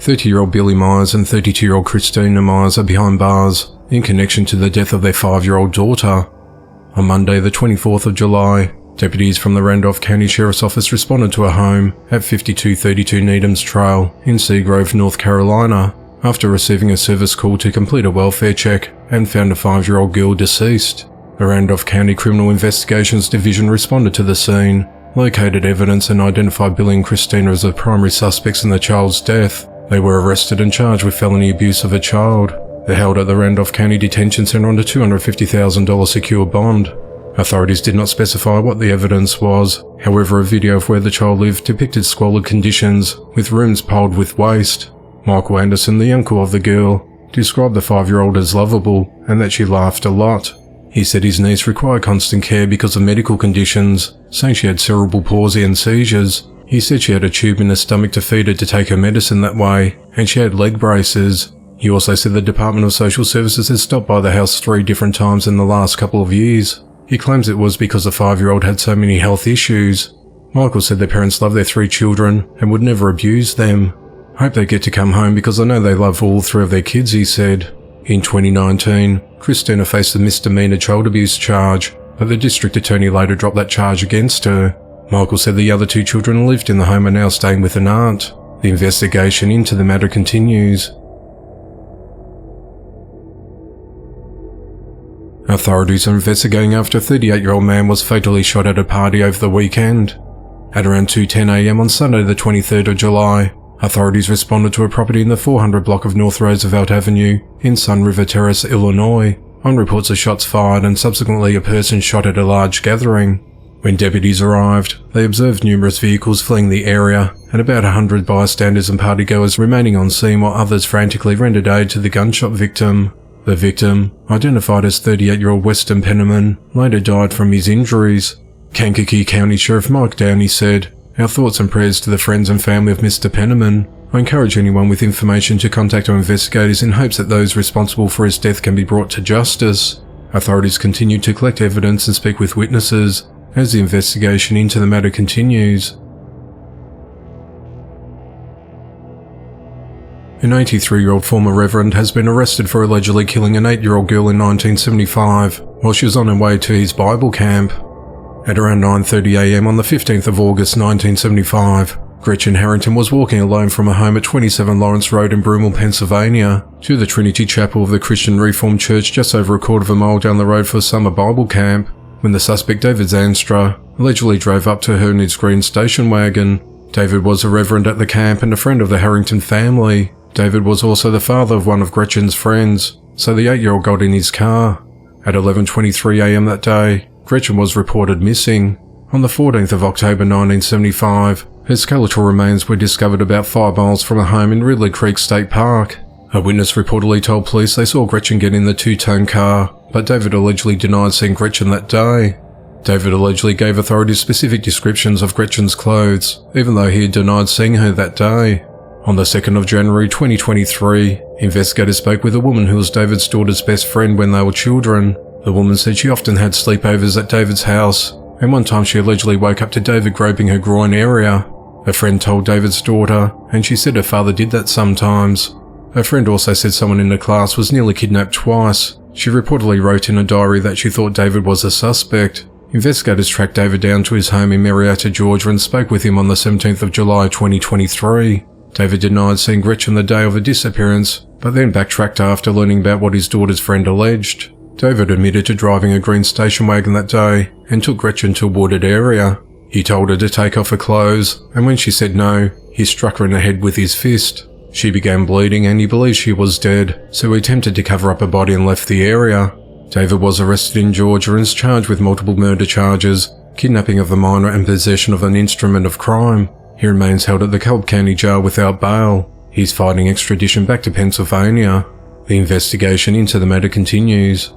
30-year-old Billy Myers and 32-year-old Christina Myers are behind bars in connection to the death of their 5-year-old daughter. On Monday, the 24th of July, deputies from the Randolph County Sheriff's Office responded to a home at 5232 Needham's Trail in Seagrove, North Carolina, after receiving a service call to complete a welfare check and found a 5-year-old girl deceased. The Randolph County Criminal Investigations Division responded to the scene, located evidence and identified Billy and Christina as the primary suspects in the child's death. They were arrested and charged with felony abuse of a child. They're held at the Randolph County Detention Center on a $250,000 secure bond. Authorities did not specify what the evidence was. However, a video of where the child lived depicted squalid conditions, with rooms piled with waste. Michael Anderson, the uncle of the girl, described the 5-year-old as lovable and that she laughed a lot. He said his niece required constant care because of medical conditions, saying she had cerebral palsy and seizures. He said she had a tube in her stomach to feed her to take her medicine that way, and she had leg braces. He also said the Department of Social Services had stopped by the house 3 different times in the last couple of years. He claims it was because the 5-year-old had so many health issues. Michael said their parents love their 3 children and would never abuse them. "Hope they get to come home because I know they love all 3 of their kids," he said. In 2019, Christina faced a misdemeanor child abuse charge, but the district attorney later dropped that charge against her. Michael said the other 2 children who lived in the home are now staying with an aunt. The investigation into the matter continues. Authorities are investigating after a 38-year-old man was fatally shot at a party over the weekend. At around 2:10 a.m. on Sunday the 23rd of July, authorities responded to a property in the 400 block of North Roosevelt Avenue in Sun River Terrace, Illinois, on reports of shots fired and subsequently a person shot at a large gathering. When deputies arrived, they observed numerous vehicles fleeing the area and about 100 bystanders and partygoers remaining on scene while others frantically rendered aid to the gunshot victim. The victim, identified as 38-year-old Weston Penniman, later died from his injuries. Kankakee County Sheriff Mike Downey said, "Our thoughts and prayers to the friends and family of Mr. Penniman. I encourage anyone with information to contact our investigators in hopes that those responsible for his death can be brought to justice." Authorities continue to collect evidence and speak with witnesses as the investigation into the matter continues. An 83-year-old former reverend has been arrested for allegedly killing an 8-year-old girl in 1975 while she was on her way to his Bible camp. At around 9:30 a.m. on the 15th of August 1975, Gretchen Harrington was walking alone from her home at 27 Lawrence Road in Broomall, Pennsylvania, to the Trinity Chapel of the Christian Reformed Church just over a quarter of a mile down the road for summer Bible camp, when the suspect David Zanstra allegedly drove up to her in his green station wagon. David was a reverend at the camp and a friend of the Harrington family. David was also the father of one of Gretchen's friends, so the 8-year-old got in his car. At 11:23 a.m. that day, Gretchen was reported missing. On the 14th of October 1975, her skeletal remains were discovered about 5 miles from her home in Ridley Creek State Park. A witness reportedly told police they saw Gretchen get in the 2-ton car, but David allegedly denied seeing Gretchen that day. David allegedly gave authorities specific descriptions of Gretchen's clothes, even though he had denied seeing her that day. On the 2nd of January 2023, investigators spoke with a woman who was David's daughter's best friend when they were children. The woman said she often had sleepovers at David's house, and one time she allegedly woke up to David groping her groin area. A friend told David's daughter, and she said her father did that sometimes. Her friend also said someone in the class was nearly kidnapped twice. She reportedly wrote in a diary that she thought David was a suspect. Investigators tracked David down to his home in Marietta, Georgia, and spoke with him on the 17th of July 2023. David denied seeing Gretchen the day of her disappearance, but then backtracked after learning about what his daughter's friend alleged. David admitted to driving a green station wagon that day and took Gretchen to a wooded area. He told her to take off her clothes, and when she said no, he struck her in the head with his fist. She began bleeding and he believed she was dead, so he attempted to cover up her body and left the area. David was arrested in Georgia and is charged with multiple murder charges, kidnapping of a minor and possession of an instrument of crime. He remains held at the Cobb County Jail without bail. He's fighting extradition back to Pennsylvania. The investigation into the matter continues.